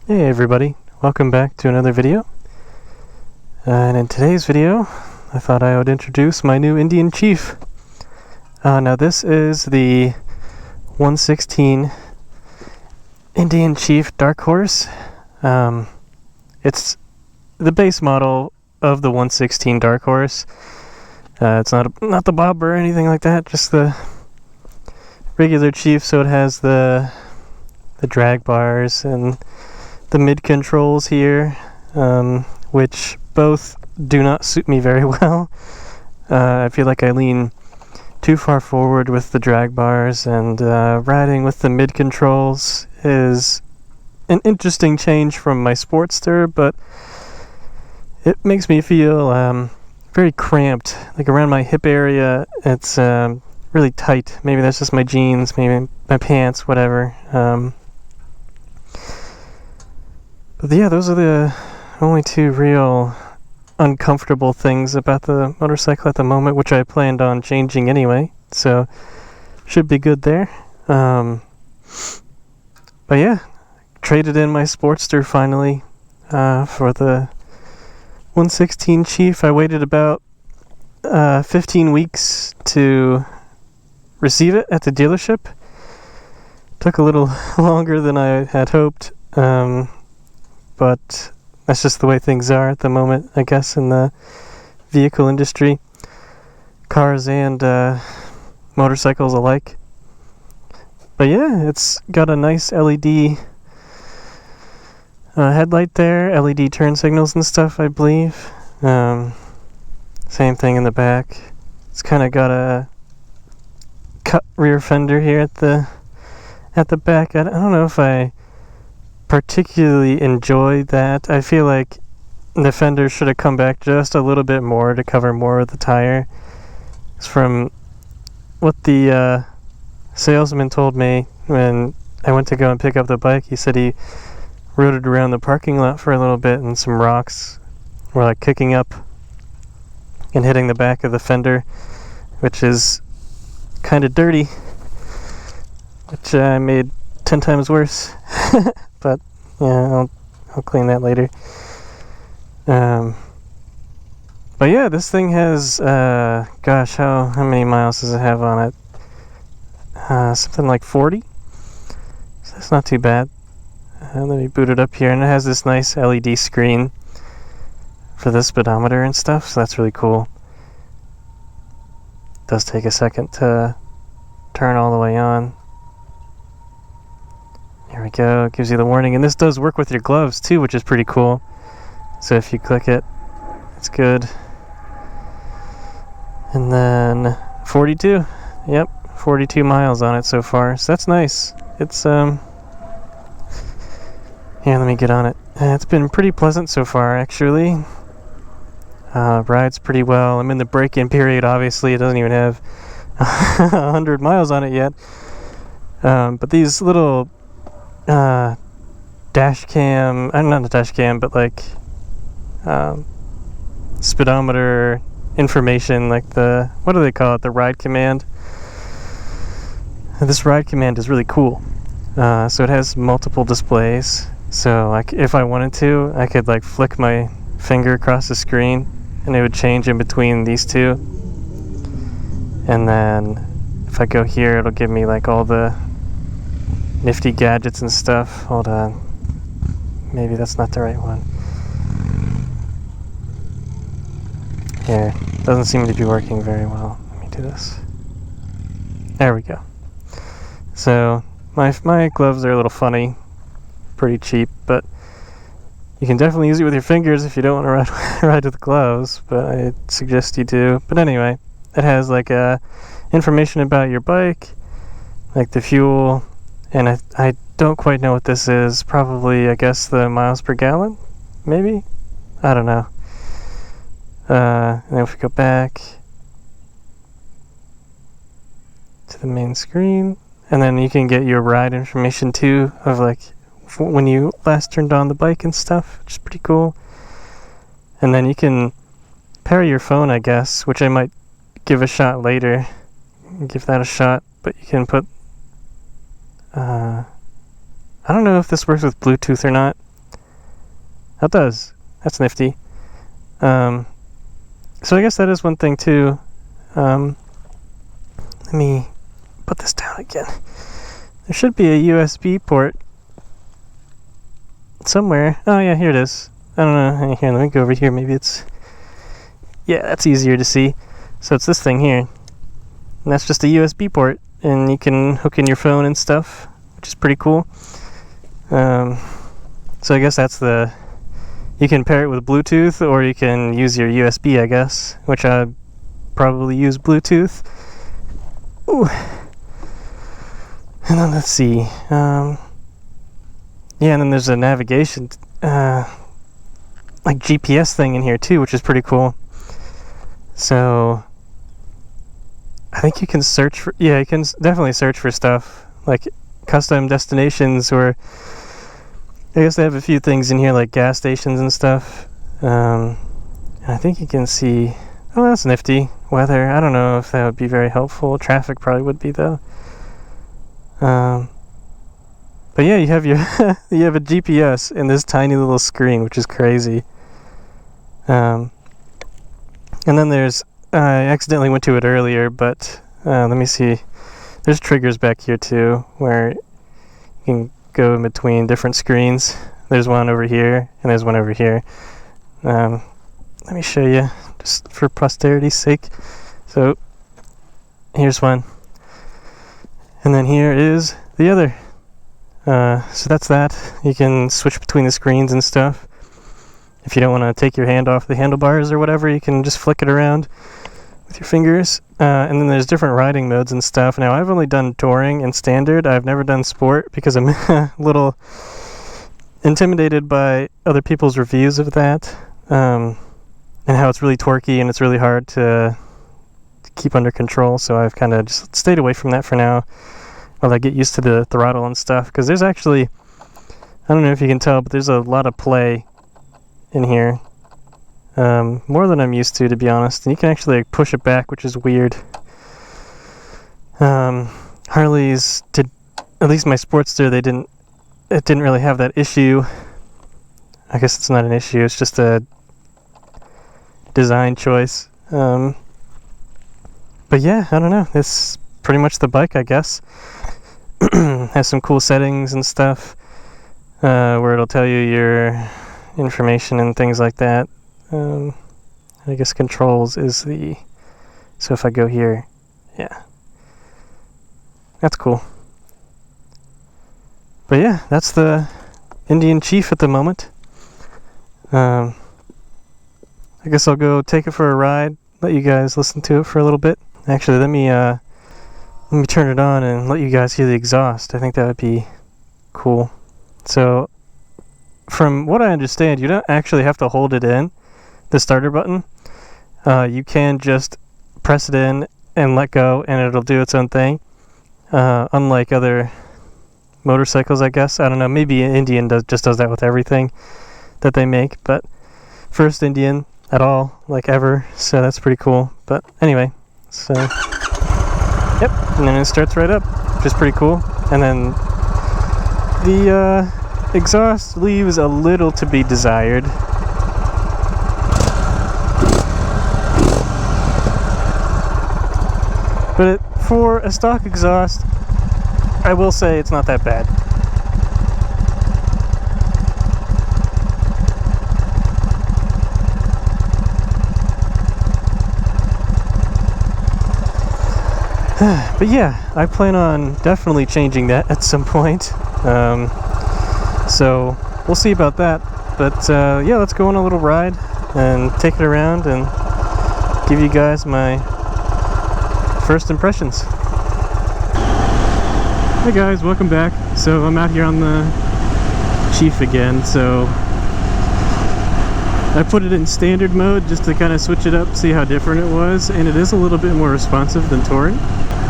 Hey everybody, welcome back to another video. And in today's video, I thought I would introduce my new Indian Chief. Now this is the 116 Indian Chief Dark Horse. It's the base model of the 116 Dark Horse. It's not the Bob or anything like that, just the regular Chief, so it has the drag bars and the mid controls here, which both do not suit me very well. I feel like I lean too far forward with the drag bars, and riding with the mid controls is an interesting change from my Sportster, but it makes me feel very cramped. Like around my hip area, it's really tight. Maybe that's just my jeans, maybe my pants, whatever. But yeah, those are the only two real uncomfortable things about the motorcycle at the moment, which I planned on changing anyway, so should be good there. But yeah, traded in my Sportster finally for the 116 Chief. I waited about 15 weeks to receive it at the dealership. Took a little longer than I had hoped. But that's just the way things are at the moment, I guess, in the vehicle industry, cars and motorcycles alike. But yeah, it's got a nice LED headlight there, LED turn signals and stuff, I believe. Same thing in the back. It's kind of got a cut rear fender here at the back. I don't know if I particularly enjoy that. I feel like the fender should have come back just a little bit more to cover more of the tire. It's from what the salesman told me when I went to go and pick up the bike. He said he rode it around the parking lot for a little bit and some rocks were like kicking up and hitting the back of the fender, which is kind of dirty, which I made 10 times worse. But yeah, I'll clean that later. But yeah, this thing has gosh, how many miles does it have on it? Something like 40. So that's not too bad. Let me boot it up here, and it has this nice LED screen for the speedometer and stuff, so that's really cool. It does take a second to turn all the way on. There we go, it gives you the warning, and this does work with your gloves too, which is pretty cool. So if you click it, it's good. And then 42, yep, 42 miles on it so far, so that's nice. It's here, let me get on it. It's been pretty pleasant so far, actually. Rides pretty well. I'm in the break-in period, obviously. It doesn't even have 100 miles on it yet. But these little dash cam, not a dash cam, but like speedometer information, like the, what do they call it, the ride command. This ride command is really cool. So it has multiple displays, so like if I wanted to, I could like flick my finger across the screen and it would change in between these two, and then if I go here, it'll give me like all the nifty gadgets and stuff. Hold on, maybe that's not the right one. Here, doesn't seem to be working very well. Let me do this. There we go. So my gloves are a little funny, pretty cheap, but you can definitely use it with your fingers if you don't want to ride with gloves, but I suggest you do. But anyway, it has like information about your bike, like the fuel, and I don't quite know what this is. Probably, I guess, the miles per gallon, maybe? I don't know. And then if we go back to the main screen, and then you can get your ride information too, of like when you last turned on the bike and stuff, which is pretty cool. And then you can pair your phone, I guess, which I might give a shot later. Give that a shot, but you can put I don't know if this works with Bluetooth or not. That does. That's nifty. So I guess that is one thing too. Let me put this down again. There should be a USB port somewhere. Oh yeah, here it is. I don't know. Here, let me go over here. Maybe it's... Yeah, that's easier to see. So it's this thing here. And that's just a USB port. And you can hook in your phone and stuff, which is pretty cool. So I guess that's the... You can pair it with Bluetooth, or you can use your USB, I guess. Which I probably use Bluetooth. Ooh. And then let's see. Yeah, and then there's a navigation... like GPS thing in here too, which is pretty cool. So I think you can search for, yeah, you can definitely search for stuff like custom destinations, or I guess they have a few things in here like gas stations and stuff. And I think you can see, oh, that's nifty. Weather, I don't know if that would be very helpful. Traffic probably would be though. But yeah, you have your you have a GPS in this tiny little screen, which is crazy. And then there's, I accidentally went to it earlier, but let me see. There's triggers back here too, where you can go in between different screens. There's one over here, and there's one over here. Let me show you, just for posterity's sake. So, here's one. And then here is the other. So that's that. You can switch between the screens and stuff. If you don't want to take your hand off the handlebars or whatever, you can just flick it around with your fingers. And then there's different riding modes and stuff. Now, I've only done touring and standard. I've never done sport because I'm a little intimidated by other people's reviews of that. And how it's really torquey and it's really hard to keep under control. So I've kind of just stayed away from that for now while I get used to the throttle and stuff. Because there's actually, I don't know if you can tell, but there's a lot of play in here, more than I'm used to be honest. And you can actually like, push it back, which is weird. Harleys did, at least my Sportster, it didn't really have that issue. I guess it's not an issue, it's just a design choice. But yeah, I don't know, it's pretty much the bike, I guess. Has some cool settings and stuff, where it'll tell you your information and things like that. I guess controls is the, so if I go here, yeah, that's cool. But yeah, that's the Indian Chief at the moment. I guess I'll go take it for a ride, let you guys listen to it for a little bit. Actually, let me turn it on and let you guys hear the exhaust. I think that would be cool. So, from what I understand, you don't actually have to hold it in, the starter button. You can just press it in and let go, and it'll do its own thing. Unlike other motorcycles, I guess. I don't know, maybe Indian just does that with everything that they make, but first Indian at all, like ever, so that's pretty cool. But anyway, so, yep, and then it starts right up, which is pretty cool. And then the exhaust leaves a little to be desired. But for a stock exhaust, I will say it's not that bad. But yeah, I plan on definitely changing that at some point. So we'll see about that. But yeah, let's go on a little ride and take it around and give you guys my first impressions. Hey guys, welcome back. So I'm out here on the Chief again. So I put it in standard mode just to kind of switch it up, see how different it was, and it is a little bit more responsive than touring.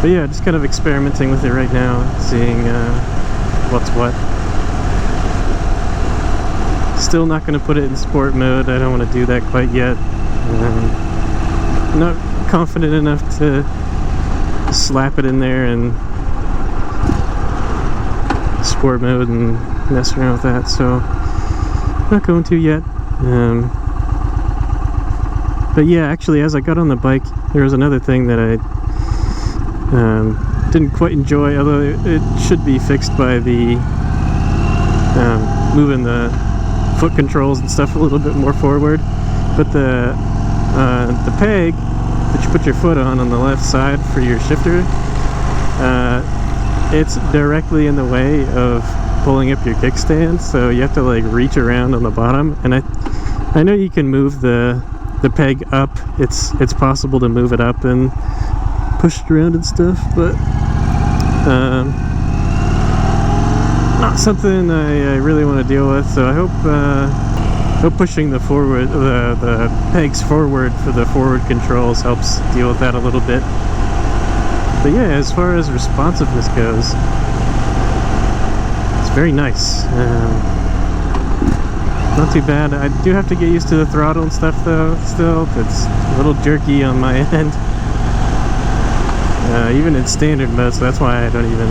But yeah, just kind of experimenting with it right now, seeing what's what. Still not going to put it in sport mode. I don't want to do that quite yet. I'm not confident enough to slap it in there and sport mode and mess around with that. So not going to yet. But yeah, actually, as I got on the bike, there was another thing that I didn't quite enjoy, although it should be fixed by the moving the foot controls and stuff a little bit more forward. But the peg that you put your foot on the left side for your shifter, it's directly in the way of pulling up your kickstand, so you have to like reach around on the bottom. And I know you can move the peg up. It's possible to move it up and push it around and stuff, but not something I really want to deal with. So I hope pushing the pegs forward for the forward controls helps deal with that a little bit. But yeah, as far as responsiveness goes, it's very nice. Not too bad. I do have to get used to the throttle and stuff though, still. It's a little jerky on my end. Even in standard mode, so that's why I don't even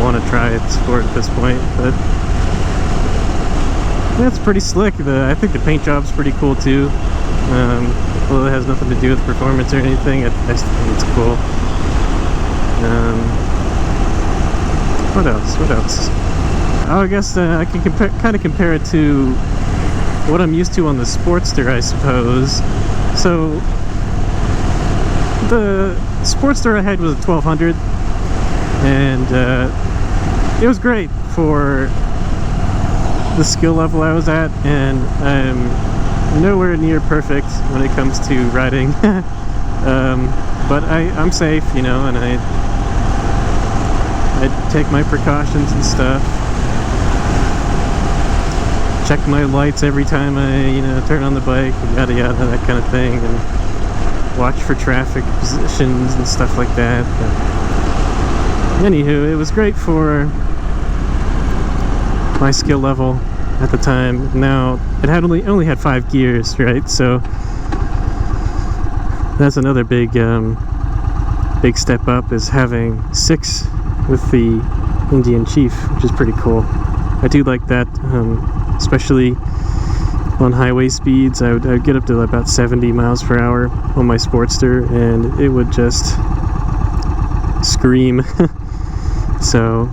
want to try it sport at this point. But yeah, it's pretty slick. I think the paint job's pretty cool too. Although it has nothing to do with performance or anything, I just think it's cool. What else? Oh, I guess I can kind of compare it to what I'm used to on the Sportster, I suppose. So the Sportster I had was a 1200, and it was great for the skill level I was at, and I'm nowhere near perfect when it comes to riding. But I'm safe, you know, and I take my precautions and stuff. Check my lights every time I, turn on the bike, yada yada, that kind of thing, and watch for traffic positions and stuff like that. But anywho, it was great for my skill level at the time. Now, it had only had 5 gears, right? So that's another big step up, is having 6 with the Indian Chief, which is pretty cool. I do like that, especially on highway speeds. I would get up to about 70 miles per hour on my Sportster, and it would just scream. So,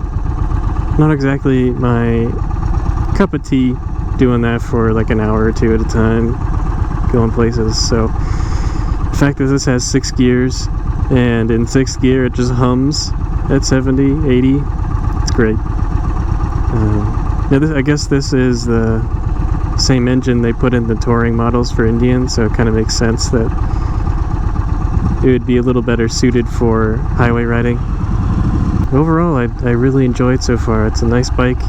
not exactly my cup of tea doing that for like an hour or two at a time, going places. So, the fact that this has 6 gears, and in 6th gear it just hums at 70, 80, it's great. I guess this is the same engine they put in the touring models for Indian, so it kind of makes sense that it would be a little better suited for highway riding. Overall, I really enjoy it so far. It's a nice bike.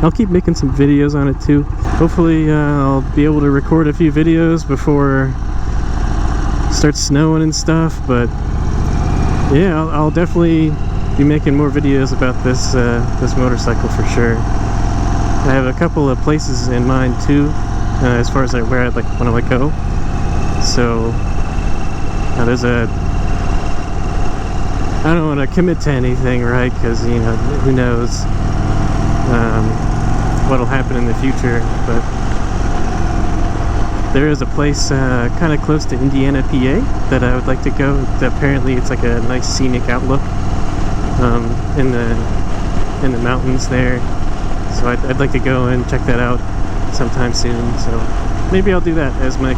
I'll keep making some videos on it too. Hopefully I'll be able to record a few videos before it starts snowing and stuff, but yeah, I'll definitely be making more videos about this motorcycle for sure. I have a couple of places in mind too, as far as where I'd want to go. So there's I don't want to commit to anything, right? Because who knows what'll happen in the future. But there is a place kind of close to Indiana, PA, that I would like to go. Apparently, it's like a nice scenic outlook in the mountains there. So I'd like to go and check that out sometime soon. So maybe I'll do that as my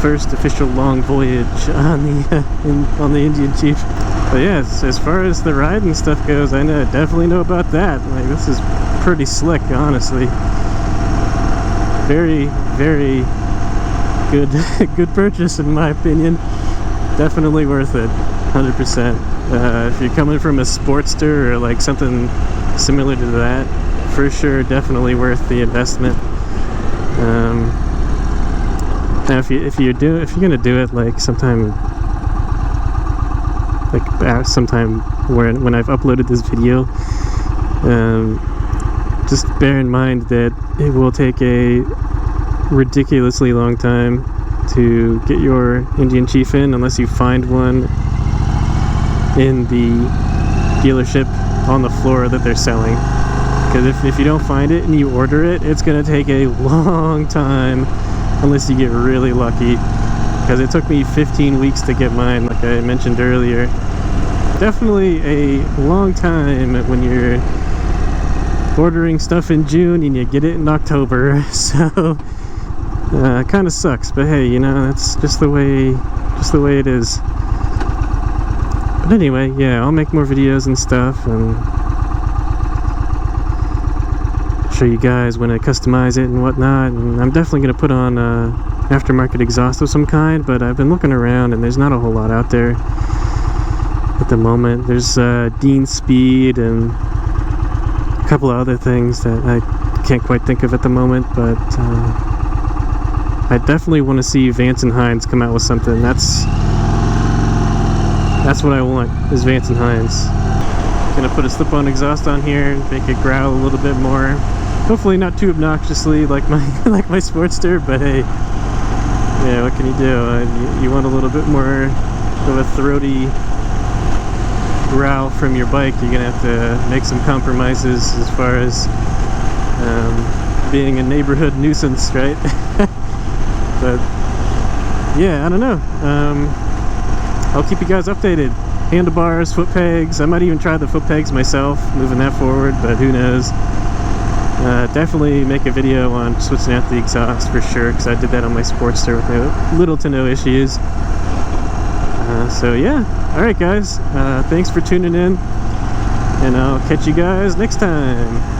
first official long voyage on the Indian Chief. But yeah, as far as the ride and stuff goes, I definitely know about that. Like, this is pretty slick, honestly. Very, very good purchase in my opinion. Definitely worth it, 100%. If you're coming from a Sportster or like something similar to that, for sure, definitely worth the investment. Now, if you're gonna do it like sometime when I've uploaded this video, just bear in mind that it will take a ridiculously long time to get your Indian Chief in, unless you find one in the dealership on the floor that they're selling. Because if you don't find it and you order it, it's gonna take a long time unless you get really lucky. Because it took me 15 weeks to get mine, like I mentioned earlier. Definitely a long time when you're ordering stuff in June and you get it in October. So kind of sucks, but hey, you know, that's just the way it is. But anyway, yeah, I'll make more videos and stuff and show you guys when I customize it and whatnot. And I'm definitely going to put on aftermarket exhaust of some kind, but I've been looking around and there's not a whole lot out there at the moment. There's Dean Speed and a couple of other things that I can't quite think of at the moment, but I definitely want to see Vance and Hines come out with something. That's what I want, is Vance and Hines. Gonna put a slip-on exhaust on here and make it growl a little bit more. Hopefully not too obnoxiously like my Sportster, but hey, yeah, what can you do? You want a little bit more of a throaty growl from your bike. You're gonna have to make some compromises as far as being a neighborhood nuisance, right? But yeah, I don't know. I'll keep you guys updated. Handlebars, foot pegs. I might even try the foot pegs myself, moving that forward, but who knows. Definitely make a video on switching out the exhaust for sure, because I did that on my Sportster with little to no issues. So yeah, alright guys, thanks for tuning in, and I'll catch you guys next time.